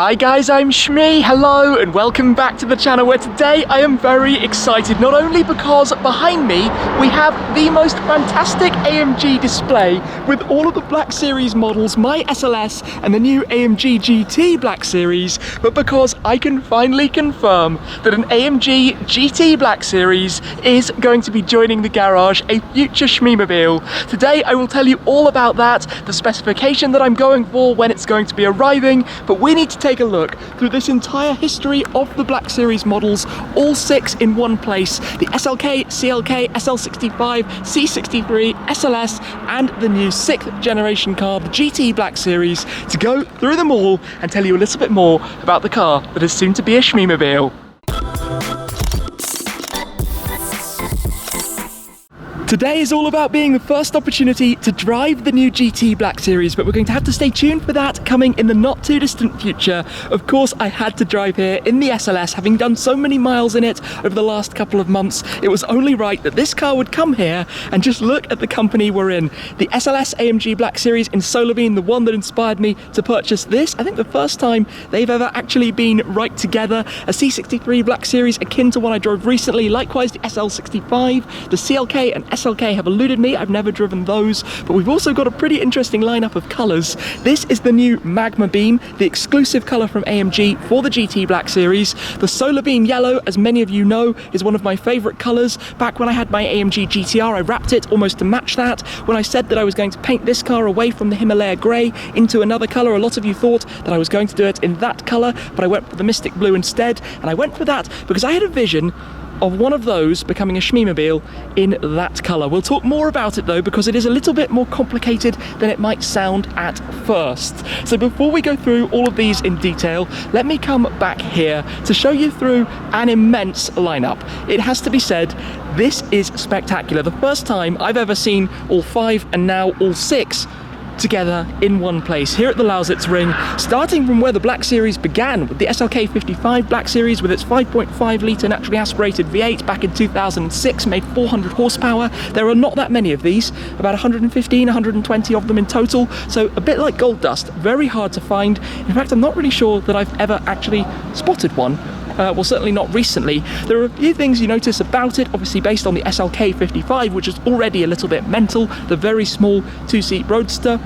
Hi guys, I'm Shmee, hello and welcome back to the channel where today I am very excited, not only because behind me we have the most fantastic AMG display with all of the Black Series models, my SLS and the new AMG GT Black Series, but because I can finally confirm that an AMG GT Black Series is going to be joining the garage, a future Shmeemobile. Today I will tell you all about that, the specification that I'm going for, when it's going to be arriving, but we need to take a look through this entire history of the Black Series models, all 6 in one place, the SLK, CLK, SL65, C63, SLS and the new 6th generation car, the GT Black Series, to go through them all and tell you a little bit more about the car that is soon to be a Shmeemobile. Today is all about being the first opportunity to drive the new GT Black Series, but we're going to have to stay tuned for that coming in the not too distant future. Of course, I had to drive here in the SLS, having done so many miles in it over the last couple of months. It was only right that this car would come here and just look at the company we're in. The SLS AMG Black Series in Solar Beam, the one that inspired me to purchase this. I think the first time they've ever actually been right together. A C63 Black Series akin to one I drove recently, likewise the SL65, the CLK and SLK have eluded me, I've never driven those, but we've also got a pretty interesting lineup of colours. This is the new Magmabeam, the exclusive colour from AMG for the GT Black Series. The Solar Beam Yellow, as many of you know, is one of my favourite colours. Back when I had my AMG GT R, I wrapped it almost to match that. When I said that I was going to paint this car away from the Himalaya Grey into another colour, a lot of you thought that I was going to do it in that colour, but I went for the Mystic Blue instead, and I went for that because I had a vision of one of those becoming a Shmeemobile in that colour. We'll talk more about it though, because it is a little bit more complicated than it might sound at first. So before we go through all of these in detail, let me come back here to show you through an immense lineup. It has to be said, this is spectacular. The first time I've ever seen all 5 and now all 6 together in one place here at the Lausitz Ring, starting from where the Black Series began with the SLK55 Black Series with its 5.5 litre naturally aspirated V8 back in 2006, made 400 horsepower. There are not that many of these, about 115, 120 of them in total, so a bit like gold dust, very hard to find. In fact, I'm not really sure that I've ever actually spotted one. Well, certainly not recently. There are a few things you notice about it, obviously based on the SLK55, which is already a little bit mental, the very small 2-seat roadster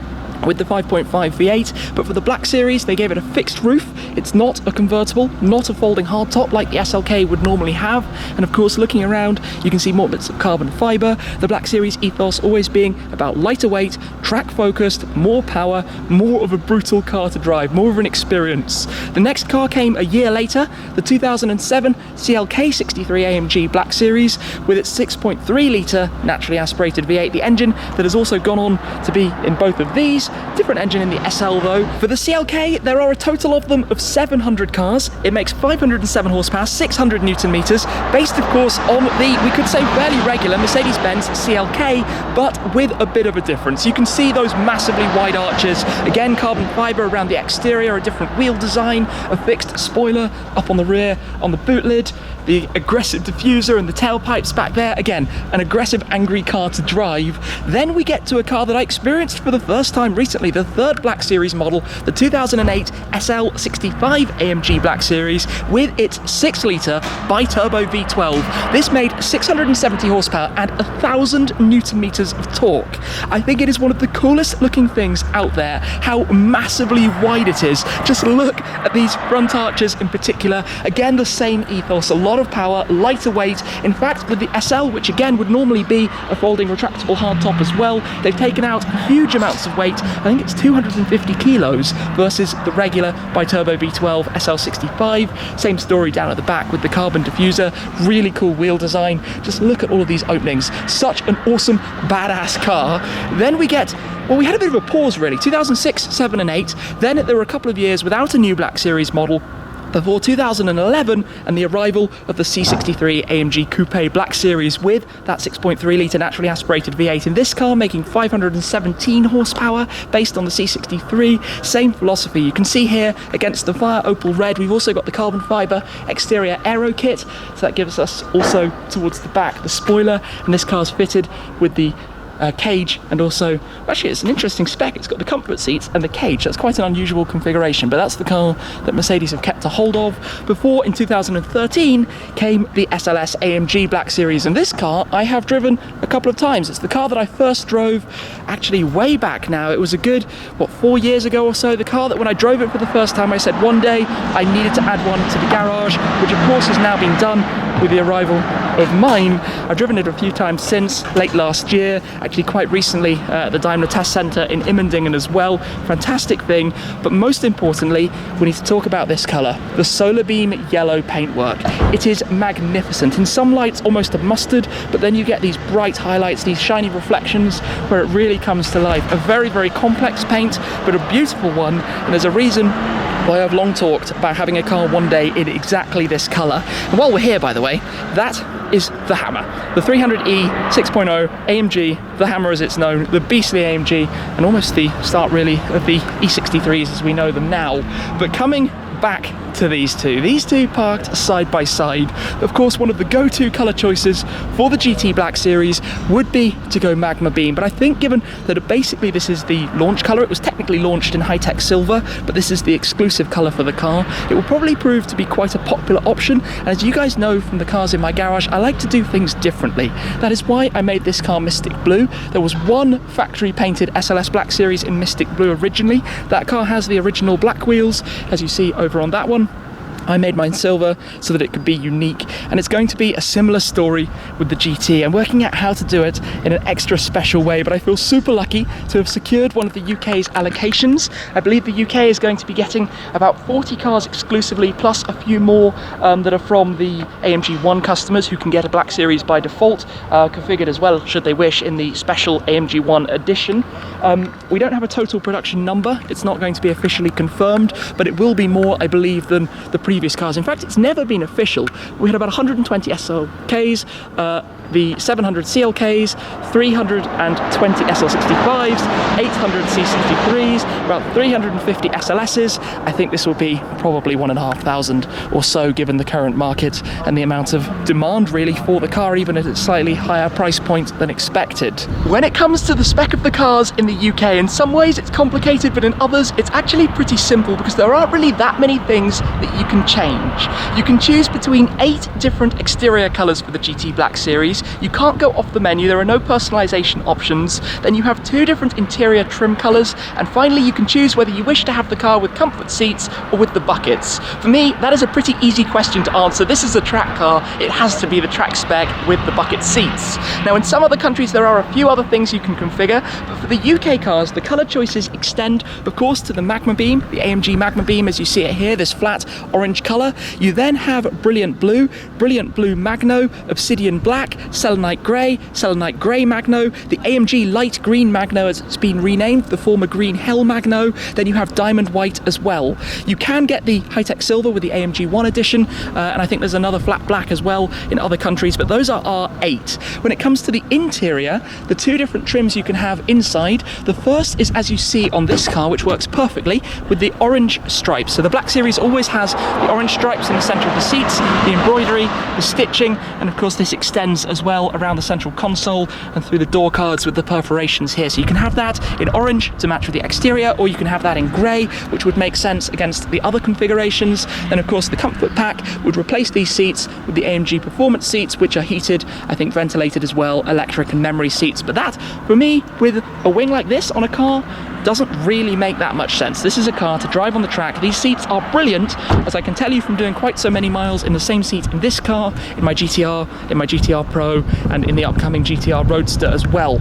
with the 5.5 V8, but for the Black Series they gave it a fixed roof. It's not a convertible, not a folding hardtop like the SLK would normally have, and of course looking around you can see more bits of carbon fibre. The Black Series ethos always being about lighter weight, track focused, more power, more of a brutal car to drive, more of an experience. The next car came a year later, the 2007 CLK63 AMG Black Series with its 6.3 litre naturally aspirated V8, the engine that has also gone on to be in both of these. Different engine in the SL though. For the CLK, there are a total of them of 700 cars. It makes 507 horsepower, 600 newton meters, based of course on the, we could say, fairly regular Mercedes-Benz CLK, but with a bit of a difference. You can see those massively wide arches, again carbon fibre around the exterior, a different wheel design, a fixed spoiler up on the rear, on the boot lid, the aggressive diffuser and the tailpipes back there. Again, an aggressive, angry car to drive. Then we get to a car that I experienced for the first time recently, the 3rd Black Series model, the 2008 SL65 AMG Black Series with its 6 litre bi-turbo V12. This made 670 horsepower and 1,000 newton meters of torque. I think it is one of the coolest looking things out there, how massively wide it is. Just look at these front arches in particular. Again, the same ethos, a lot of power, lighter weight. In fact, with the SL, which again would normally be a folding retractable hardtop as well, they've taken out huge amounts of weight. I think it's 250 kilos versus the regular bi-turbo V12 SL65. Same story down at the back with the carbon diffuser, really cool wheel design. Just look at all of these openings. Such an awesome, badass car. Then we get, well, we had a bit of a pause really, 2006, 7 and 8. Then there were a couple of years without a new Black Series model, before 2011 and the arrival of the C63 AMG Coupe Black Series with that 6.3 litre naturally aspirated V8 in this car, making 517 horsepower based on the C63. Same philosophy. You can see here against the fire opal red, we've also got the carbon fibre exterior aero kit, so that gives us also towards the back the spoiler, and this car's fitted with the cage, and also, actually it's an interesting spec, it's got the comfort seats and the cage. That's quite an unusual configuration, but that's the car that Mercedes have kept a hold of. Before, in 2013, came the SLS AMG Black Series, and this car I have driven a couple of times. It's the car that I first drove, actually way back now. It was a good, 4 years ago or so. The car that when I drove it for the first time, I said one day I needed to add one to the garage, which of course has now been done with the arrival of mine. I've driven it a few times since, late last year, actually quite recently at the Daimler Test Centre in Immendingen as well. Fantastic thing, but most importantly, we need to talk about this colour, the Solar Beam yellow paintwork. It is magnificent. In some lights, almost a mustard, but then you get these bright highlights, these shiny reflections, where it really comes to life. A very, very complex paint, but a beautiful one, and there's a reason why I've long talked about having a car one day in exactly this colour. And while we're here, by the way, that is the Hammer. The 300e 6.0 AMG, the Hammer as it's known, the beastly AMG, and almost the start really of the E63s as we know them now. But coming back to these two parked side by side. Of course, one of the go-to colour choices for the GT Black Series would be to go Magmabeam, but I think given that basically this is the launch colour, it was technically launched in high-tech silver, but this is the exclusive colour for the car, it will probably prove to be quite a popular option. And as you guys know from the cars in my garage, I like to do things differently. That is why I made this car Mystic Blue. There was one factory painted SLS Black Series in Mystic Blue originally. That car has the original black wheels, as you see over on that one. I made mine silver so that it could be unique, and it's going to be a similar story with the GT. I'm working out how to do it in an extra special way, but I feel super lucky to have secured one of the UK's allocations. I believe the UK is going to be getting about 40 cars exclusively, plus a few more that are from the AMG 1 customers who can get a Black Series by default, configured as well should they wish in the special AMG 1 edition. We don't have a total production number, it's not going to be officially confirmed, but it will be more, I believe, than the previous cars. In fact, it's never been official. We had about 120 SLKs, the 700 CLKs, 320 SL65s, 800 C63s, about 350 SLSs. I think this will be probably 1,500 or so given the current market and the amount of demand really for the car, even at a slightly higher price point than expected. When it comes to the spec of the cars in the UK, in some ways it's complicated, but in others it's actually pretty simple because there aren't really that many things that you can change. You can choose between 8 different exterior colours for the GT Black Series. You can't go off the menu, there are no personalisation options. Then you have 2 different interior trim colours, and finally you can choose whether you wish to have the car with comfort seats or with the buckets. For me, that is a pretty easy question to answer. This is a track car, it has to be the track spec with the bucket seats. Now in some other countries there are a few other things you can configure, but for the UK cars the colour choices extend of course to the Magmabeam, the AMG Magmabeam as you see it here, this flat orange colour. You then have Brilliant Blue Magno, Obsidian Black, Selenite Grey Magno, the AMG Light Green Magno as it's been renamed, the former Green Hell Magno. Then you have Diamond White as well. You can get the high-tech silver with the AMG 1 edition, and I think there's another flat black as well in other countries, but those are our 8. When it comes to the interior, the 2 different trims you can have inside, the first is as you see on this car, which works perfectly with the orange stripes. So the Black Series always has the orange stripes in the centre of the seats, the embroidery, the stitching, and of course this extends as well around the central console and through the door cards with the perforations here. So you can have that in orange to match with the exterior, or you can have that in grey, which would make sense against the other configurations. Then of course the comfort pack would replace these seats with the AMG Performance seats, which are heated, I think ventilated as well, electric and memory seats. But that, for me, with a wing like this on a car, doesn't really make that much sense. This is a car to drive on the track. These seats are brilliant, as I can tell you from doing quite so many miles in the same seat in this car, in my GTR, in my GTR Pro, and in the upcoming GTR Roadster as well.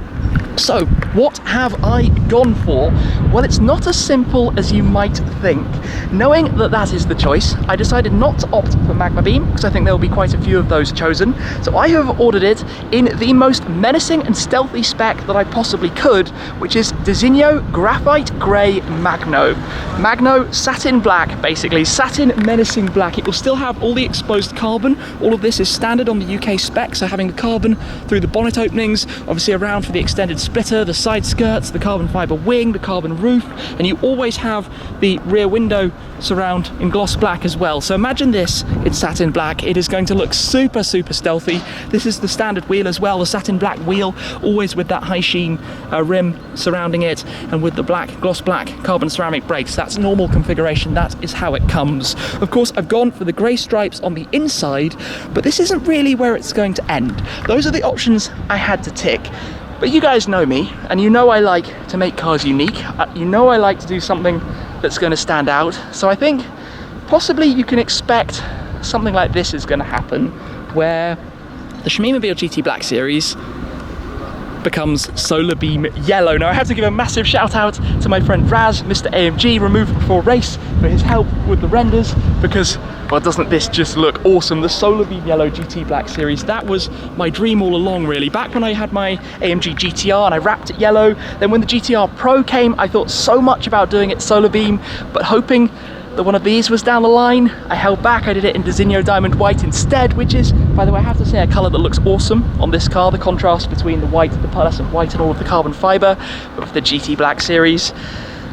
So, what have I gone for? Well, it's not as simple as you might think. Knowing that that is the choice, I decided not to opt for Magmabeam, because I think there will be quite a few of those chosen. So I have ordered it in the most menacing and stealthy spec that I possibly could, which is Designo Graphite Grey Magno. Magno satin black, basically, satin menacing black. It will still have all the exposed carbon. All of this is standard on the UK spec, so having the carbon through the bonnet openings, obviously around for the extended splitter, the side skirts, the carbon fiber wing, the carbon roof, and you always have the rear window surround in gloss black as well. So imagine this in satin black. It is going to look super stealthy. This is the standard wheel as well, the satin black wheel, always with that high sheen rim surrounding it, and with the black gloss black carbon ceramic brakes. That's normal configuration, that is how it comes. Of course, I've gone for the grey stripes on the inside, but this isn't really where it's going to end. Those are the options I had to tick. But you guys know me, and you know I like to make cars unique. You know I like to do something that's going to stand out. So I think possibly you can expect something like this is going to happen, where the Shmeemobile GT Black Series becomes solar beam yellow. Now I have to give a massive shout out to my friend Raz, Mr. AMG Remove Before Race, for his help with the renders, because, well, doesn't this just look awesome? The solar beam yellow GT Black Series, that was my dream all along really. Back when I had my AMG GT R and I wrapped it yellow, then when the GT R Pro came, I thought so much about doing it solar beam, but hoping that one of these was down the line, I held back. I did it in Designo Diamond White instead, which is, by the way, I have to say, a colour that looks awesome on this car. The contrast between the white, the pearlescent white, and all of the carbon fibre of the GT Black Series.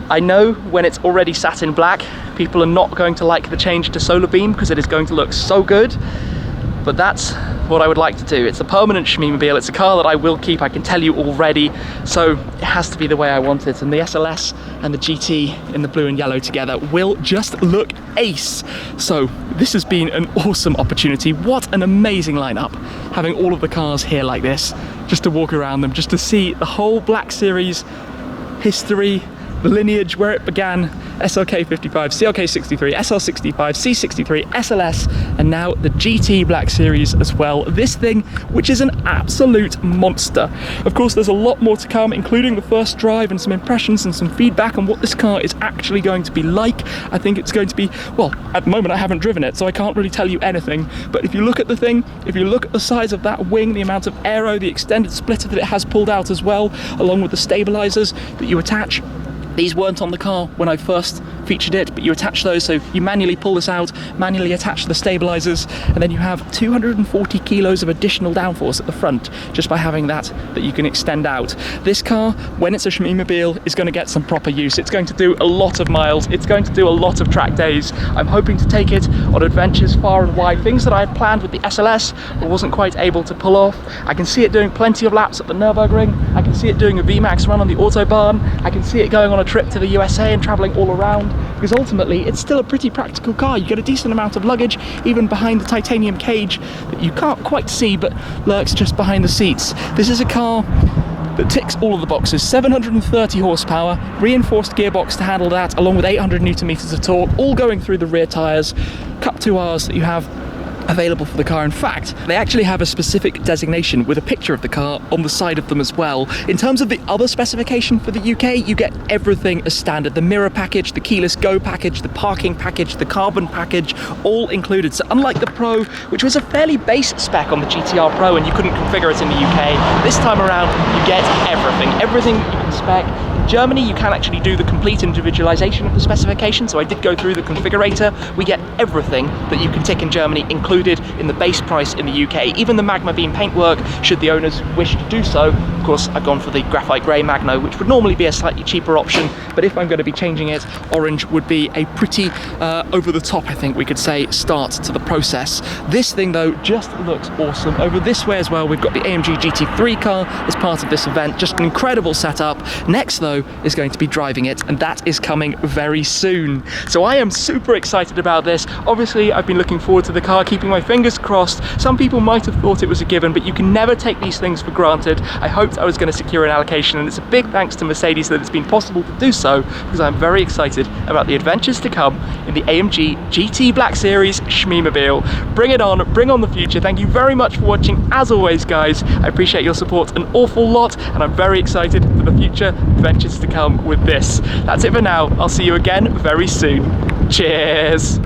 I know when it's already satin black, people are not going to like the change to solar beam because it is going to look so good, but that's what I would like to do. It's a permanent Shmeemobile. It's a car that I will keep, I can tell you already, so it has to be the way I want it, and the SLS and the GT in the blue and yellow together will just look ace. So this has been an awesome opportunity. What an amazing lineup, having all of the cars here like this, just to walk around them, just to see the whole Black Series history, the lineage, where it began. SLK55, CLK63, SL65, C63, SLS, and now the GT Black Series as well. This thing, which is an absolute monster. Of course, there's a lot more to come, including the first drive and some impressions and some feedback on what this car is actually going to be like. I think it's going to be, well, at the moment I haven't driven it, so I can't really tell you anything, but if you look at the thing, if you look at the size of that wing, the amount of aero, the extended splitter that it has pulled out as well, along with the stabilizers that you attach. These weren't on the car when I first featured it, but you attach those, so you manually pull this out, manually attach the stabilizers, and then you have 240 kilos of additional downforce at the front just by having that you can extend out. This car, when it's a Shmeemobile, is going to get some proper use. It's going to do a lot of miles, it's going to do a lot of track days. I'm hoping to take it on adventures far and wide, things that I had planned with the SLS but wasn't quite able to pull off. I can see it doing plenty of laps at the Nürburgring, I can see it doing a VMAX run on the Autobahn, I can see it going on a trip to the USA and traveling all around, because ultimately it's still a pretty practical car. You get a decent amount of luggage even behind the titanium cage that you can't quite see but lurks just behind the seats. This is a car that ticks all of the boxes. 730 horsepower, reinforced gearbox to handle that, along with 800 newton meters of torque, all going through the rear tyres, Cup 2Rs that you have available for the car. In fact, they actually have a specific designation with a picture of the car on the side of them as well. In terms of the other specification for the UK, you get everything as standard. The mirror package, the keyless go package, the parking package, the carbon package, all included. So unlike the Pro, which was a fairly base spec on the GT R Pro and you couldn't configure it in the UK, this time around you get everything you can spec. In Germany, you can actually do the complete individualization of the specification, so I did go through the configurator. We get everything that you can tick in Germany included in the base price in the UK, even the Magmabeam paintwork, should the owners wish to do so. Of course, I've gone for the graphite grey Magno, which would normally be a slightly cheaper option, but if I'm going to be changing it, orange would be a pretty over the top, I think we could say, start to the process. This thing though just looks awesome. Over this way as well, we've got the AMG GT3 car as part of this event, just an incredible setup. Next though is going to be driving it, and that is coming very soon. So I am super excited about this. Obviously, I've been looking forward to the car, keeping my fingers crossed. Some people might have thought it was a given, but you can never take these things for granted. I hoped I was going to secure an allocation, and it's a big thanks to Mercedes that it's been possible to do so, because I'm very excited about the adventures to come in the AMG GT Black Series Shmeemobile. Bring it on, bring on the future. Thank you very much for watching. As always, guys, I appreciate your support an awful lot, and I'm very excited for the future adventures to come with this. That's it for now. I'll see you again very soon. Cheers.